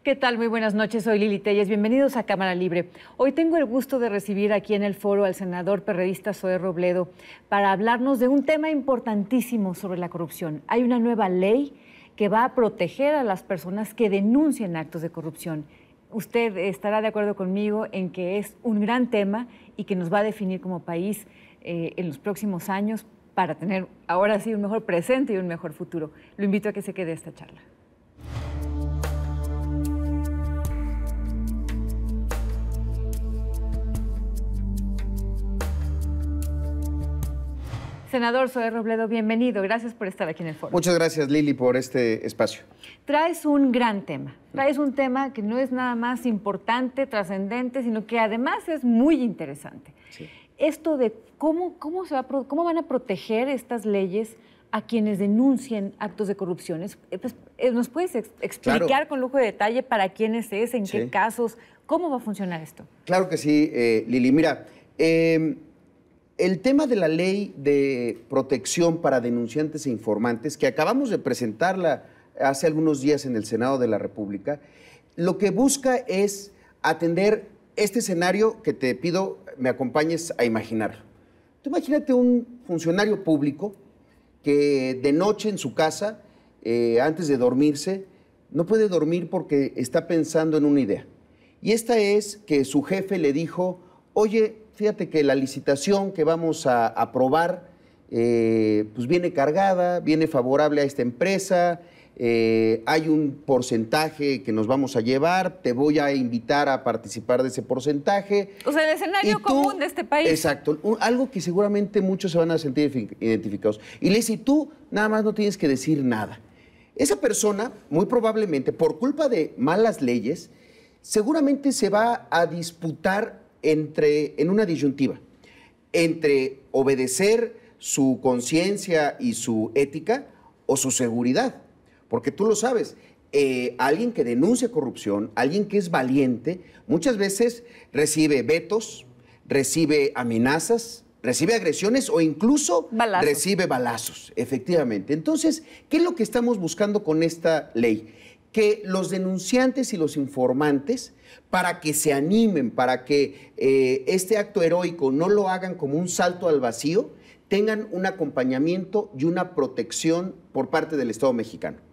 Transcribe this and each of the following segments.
¿Qué tal? Muy buenas noches, soy Lili Telles. Bienvenidos a Cámara Libre. Hoy tengo el gusto de recibir aquí en el foro al senador perredista Zoé Robledo para hablarnos de un tema importantísimo sobre la corrupción. Hay una nueva ley que va a proteger a las personas que denuncian actos de corrupción. Usted estará de acuerdo conmigo en que es un gran tema y que nos va a definir como país en los próximos años para tener ahora sí un mejor presente y un mejor futuro. Lo invito a que se quede esta charla. Senador Zoé Robledo, bienvenido. Gracias por estar aquí en el foro. Muchas gracias, Lili, por este espacio. Traes un gran tema. Traes un tema que no es nada más importante, trascendente, sino que además es muy interesante. Sí. Esto de cómo van a proteger estas leyes a quienes denuncien actos de corrupción. ¿Nos puedes explicar claro, con lujo de detalle para quiénes es, en qué casos, cómo va a funcionar esto? Claro que sí, Lili. Mira, el tema de la ley de protección para denunciantes e informantes, que acabamos de presentarla hace algunos días en el Senado de la República, lo que busca es atender este escenario que te pido me acompañes a imaginar. Tú imagínate un funcionario público que de noche en su casa, antes de dormirse, no puede dormir porque está pensando en una idea. Y esta es que su jefe le dijo, oye, fíjate que la licitación que vamos a aprobar pues viene cargada, viene favorable a esta empresa, hay un porcentaje que nos vamos a llevar, te voy a invitar a participar de ese porcentaje. O sea, el escenario común de este país. Exacto, algo que seguramente muchos se van a sentir identificados. Y le dice, tú nada más no tienes que decir nada. Esa persona, muy probablemente, por culpa de malas leyes, seguramente se va a disputar en una disyuntiva entre obedecer su conciencia y su ética o su seguridad. Porque tú lo sabes, alguien que denuncia corrupción, alguien que es valiente, muchas veces recibe vetos, recibe amenazas, recibe agresiones o incluso recibe balazos, efectivamente. Entonces, ¿qué es lo que estamos buscando con esta ley? Que los denunciantes y los informantes, para que se animen, para que este acto heroico no lo hagan como un salto al vacío, tengan un acompañamiento y una protección por parte del Estado mexicano.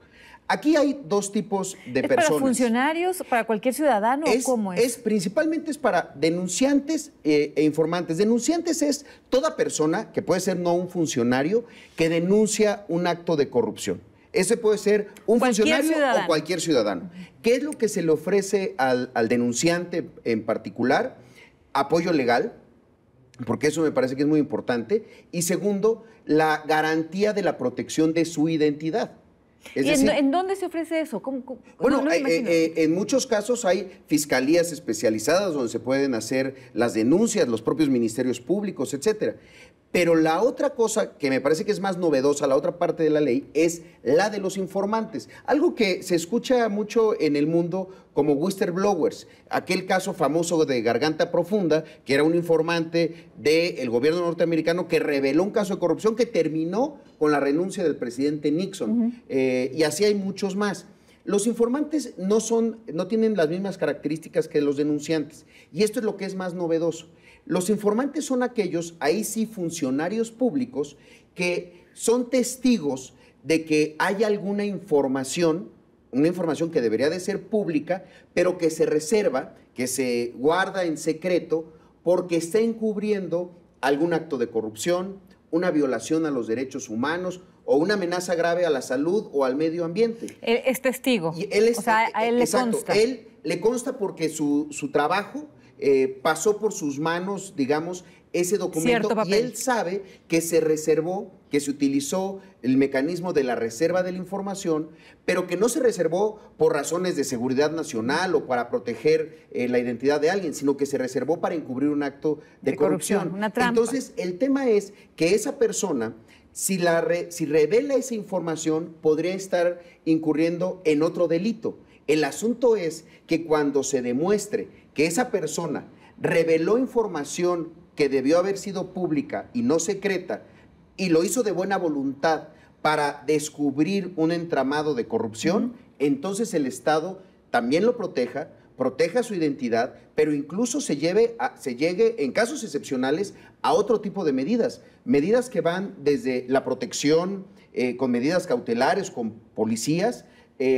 Aquí hay dos tipos de personas. ¿Para funcionarios, para cualquier ciudadano o cómo es? Principalmente es para denunciantes e informantes. Denunciantes es toda persona, que puede ser no un funcionario, que denuncia un acto de corrupción. Ese puede ser un funcionario o cualquier ciudadano. ¿Qué es lo que se le ofrece al denunciante en particular? Apoyo legal, porque eso me parece que es muy importante. Y segundo, la garantía de la protección de su identidad. ¿Y en dónde se ofrece eso? Bueno, en muchos casos hay fiscalías especializadas donde se pueden hacer las denuncias, los propios ministerios públicos, etcétera. Pero la otra cosa que me parece que es más novedosa, la otra parte de la ley, es la de los informantes. Algo que se escucha mucho en el mundo como whistleblowers. Aquel caso famoso de Garganta Profunda, que era un informante del gobierno norteamericano que reveló un caso de corrupción que terminó con la renuncia del presidente Nixon. Y así hay muchos más. Los informantes no tienen las mismas características que los denunciantes. Y esto es lo que es más novedoso. Los informantes son aquellos, ahí sí, funcionarios públicos que son testigos de que hay alguna información, una información que debería de ser pública, pero que se reserva, que se guarda en secreto porque está encubriendo algún acto de corrupción, una violación a los derechos humanos o una amenaza grave a la salud o al medio ambiente. Él es testigo. Y él es, o sea, a él le consta. Él le consta porque su trabajo pasó por sus manos, digamos, ese documento, y él sabe que se reservó, que se utilizó el mecanismo de la reserva de la información, pero que no se reservó por razones de seguridad nacional o para proteger la identidad de alguien, sino que se reservó para encubrir un acto de corrupción. Una trampa. Entonces, el tema es que esa persona, si revela esa información, podría estar incurriendo en otro delito. El asunto es que cuando se demuestre que esa persona reveló información que debió haber sido pública y no secreta, y lo hizo de buena voluntad para descubrir un entramado de corrupción, entonces el Estado también lo proteja su identidad, pero incluso se llegue, en casos excepcionales, a otro tipo de medidas. Medidas que van desde la protección, con medidas cautelares, con policías,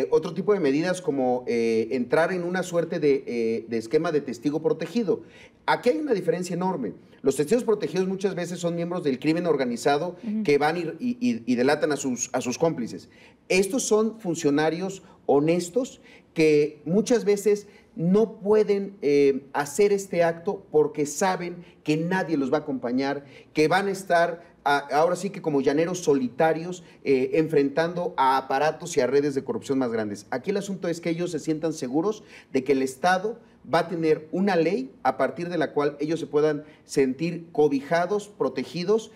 otro tipo de medidas como entrar en una suerte de esquema de testigo protegido. Aquí hay una diferencia enorme. Los testigos protegidos muchas veces son miembros del crimen organizado que van y delatan a sus cómplices. Estos son funcionarios honestos que muchas veces no pueden hacer este acto porque saben que nadie los va a acompañar, que van a estar ahora sí que como llaneros solitarios enfrentando a aparatos y a redes de corrupción más grandes. Aquí el asunto es que ellos se sientan seguros de que el Estado va a tener una ley a partir de la cual ellos se puedan sentir cobijados, protegidos,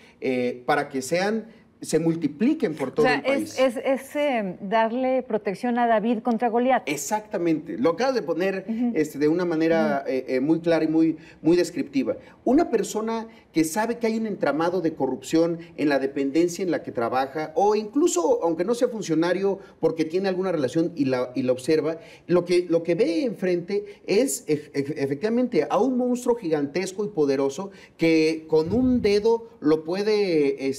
para que se multipliquen por todo el país. Es darle protección a David contra Goliat. Exactamente. Lo acabas de poner de una manera muy clara y muy descriptiva. Una persona que sabe que hay un entramado de corrupción en la dependencia en la que trabaja, o incluso, aunque no sea funcionario, porque tiene alguna relación y la observa, lo que ve enfrente es efectivamente a un monstruo gigantesco y poderoso que con un dedo lo puede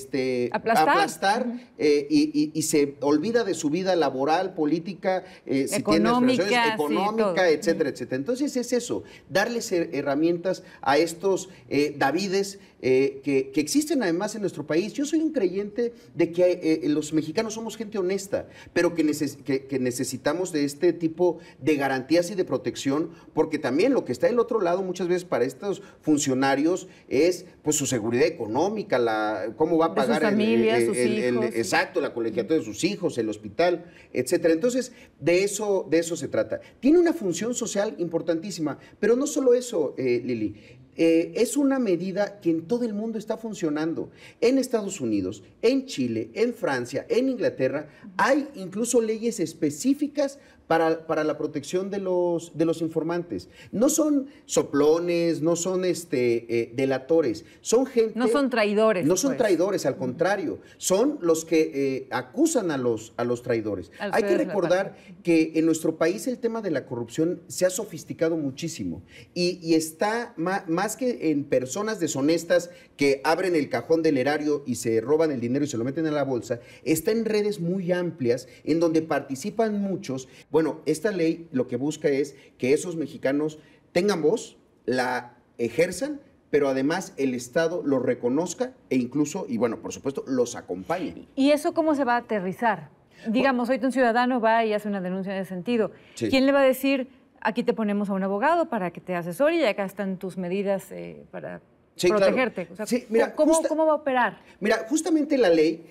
aplastar y se olvida de su vida laboral, política, si tiene aspiraciones, económica, etcétera, etcétera. Entonces es eso, darles herramientas a estos Davides que existen además en nuestro país. Yo soy un creyente de que los mexicanos somos gente honesta, pero que necesitamos de este tipo de garantías y de protección, porque también lo que está del otro lado muchas veces para estos funcionarios es pues su seguridad económica, cómo va a pagar sus familias, sus hijos. Exacto, la colegiatura de sus hijos, el hospital, etcétera. Entonces, de eso se trata. Tiene una función social importantísima, pero no solo eso, Lili. Es una medida que en todo el mundo está funcionando. En Estados Unidos, en Chile, en Francia, en Inglaterra, hay incluso leyes específicas para la protección de los informantes. No son soplones, no son delatores, son gente... No son traidores. No son traidores, al contrario, son los que acusan a los traidores. Hay que recordar que en nuestro país el tema de la corrupción se ha sofisticado muchísimo y está más que en personas deshonestas que abren el cajón del erario y se roban el dinero y se lo meten a la bolsa, está en redes muy amplias en donde participan muchos. Bueno, esta ley lo que busca es que esos mexicanos tengan voz, la ejerzan, pero además el Estado los reconozca e incluso, y bueno, por supuesto, los acompañe. ¿Y eso cómo se va a aterrizar? Digamos, hoy un ciudadano va y hace una denuncia en ese sentido. Sí. ¿Quién le va a decir, aquí te ponemos a un abogado para que te asesore y acá están tus medidas para protegerte? Claro. O sea, sí, mira, ¿cómo va a operar? Mira, justamente la ley...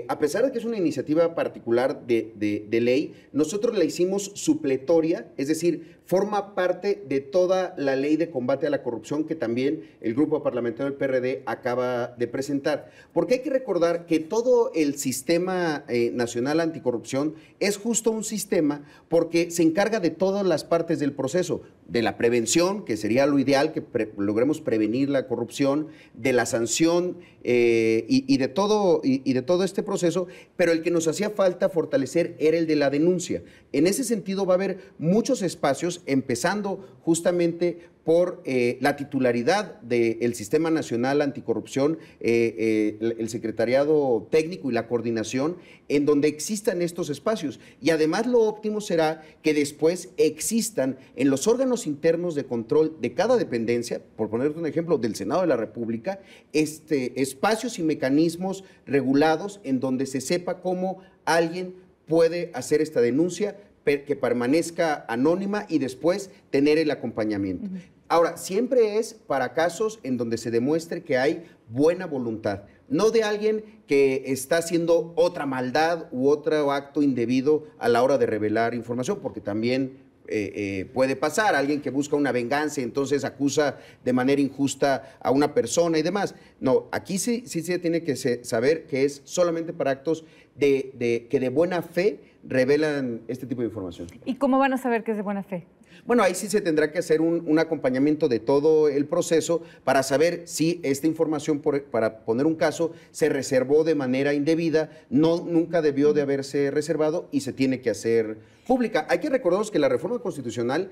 a pesar de que es una iniciativa particular de ley, nosotros la hicimos supletoria, es decir, forma parte de toda la ley de combate a la corrupción que también el grupo parlamentario del PRD acaba de presentar. Porque hay que recordar que todo el sistema nacional anticorrupción es justo un sistema porque se encarga de todas las partes del proceso, de la prevención, que sería lo ideal, que logremos prevenir la corrupción, de la sanción y de todo este proceso, pero el que nos hacía falta fortalecer era el de la denuncia. En ese sentido va a haber muchos espacios, empezando justamente por la titularidad del Sistema Nacional Anticorrupción, el secretariado técnico y la coordinación, en donde existan estos espacios. Y además lo óptimo será que después existan en los órganos internos de control de cada dependencia, por ponerte un ejemplo, del Senado de la República, espacios y mecanismos regulados en donde se sepa cómo alguien puede hacer esta denuncia, que permanezca anónima y después tener el acompañamiento. Ahora, siempre es para casos en donde se demuestre que hay buena voluntad, no de alguien que está haciendo otra maldad u otro acto indebido a la hora de revelar información, porque también puede pasar, alguien que busca una venganza y entonces acusa de manera injusta a una persona y demás. No, aquí sí se tiene que saber que es solamente para actos que de buena fe revelan este tipo de información. ¿Y cómo van a saber que es de buena fe? Bueno, ahí sí se tendrá que hacer un acompañamiento de todo el proceso para saber si esta información, para poner un caso, se reservó de manera indebida, nunca debió de haberse reservado y se tiene que hacer pública. Hay que recordarnos que la reforma constitucional,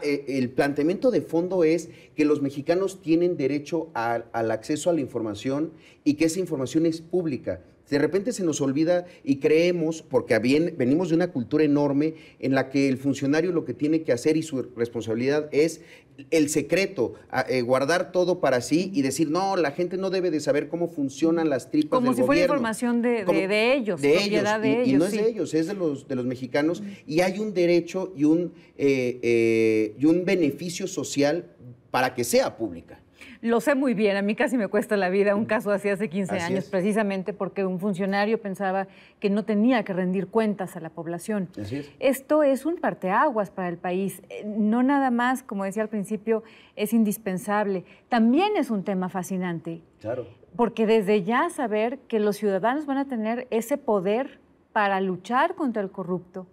el planteamiento de fondo es que los mexicanos tienen derecho al acceso a la información y que esa información es pública. De repente se nos olvida y creemos, porque venimos de una cultura enorme en la que el funcionario lo que tiene que hacer y su responsabilidad es el secreto, guardar todo para sí y decir, no, la gente no debe de saber cómo funcionan las tripas del gobierno. Como si fuera información de ellos, propiedad de ellos. Y no es de ellos, es de los mexicanos. Y hay un derecho y un beneficio social para que sea pública. Lo sé muy bien, a mí casi me cuesta la vida un caso así hace 15 años, precisamente porque un funcionario pensaba que no tenía que rendir cuentas a la población. Así es. Esto es un parteaguas para el país. No nada más, como decía al principio, es indispensable. También es un tema fascinante. Claro. Porque desde ya saber que los ciudadanos van a tener ese poder para luchar contra el corrupto.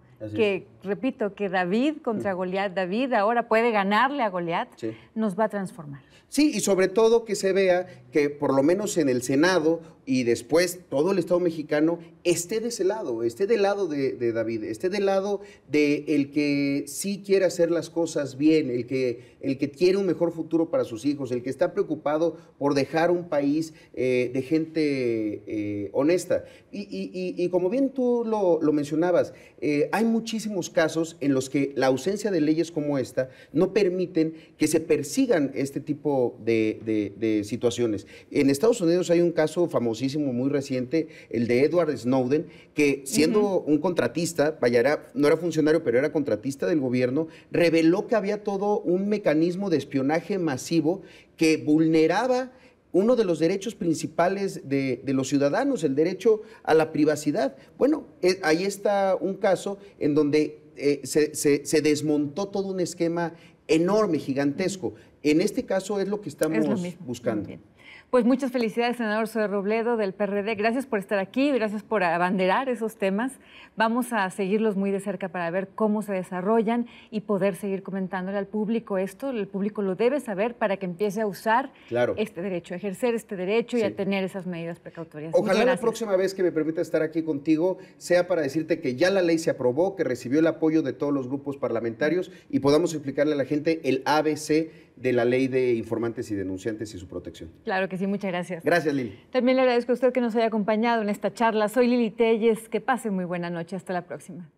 Repito, que David contra Goliat, David ahora puede ganarle a Goliat, nos va a transformar. Sí, y sobre todo que se vea que por lo menos en el Senado y después todo el Estado mexicano esté de ese lado, esté del lado de David, esté del lado de el que sí quiere hacer las cosas bien, el que quiere un mejor futuro para sus hijos, el que está preocupado por dejar un país de gente honesta. Y como bien tú lo mencionabas, hay muchísimos casos en los que la ausencia de leyes como esta no permiten que se persigan este tipo de situaciones. En Estados Unidos hay un caso famosísimo, muy reciente, el de Edward Snowden, que siendo un contratista, no era funcionario, pero era contratista del gobierno, reveló que había todo un mecanismo de espionaje masivo que vulneraba uno de los derechos principales de los ciudadanos, el derecho a la privacidad. Bueno, ahí está un caso en donde se desmontó todo un esquema enorme, gigantesco. En este caso es lo que estamos buscando. Pues muchas felicidades, senador Zoe Robledo del PRD. Gracias por estar aquí, gracias por abanderar esos temas. Vamos a seguirlos muy de cerca para ver cómo se desarrollan y poder seguir comentándole al público esto. El público lo debe saber para que empiece a usar este derecho, a ejercer este derecho y a tener esas medidas precautorias. Ojalá la próxima vez que me permita estar aquí contigo sea para decirte que ya la ley se aprobó, que recibió el apoyo de todos los grupos parlamentarios y podamos explicarle a la gente el ABC de la ley de informantes y denunciantes y su protección. Claro que sí, muchas gracias. Gracias, Lili. También le agradezco a usted que nos haya acompañado en esta charla. Soy Lili Telles, que pase muy buena noche. Hasta la próxima.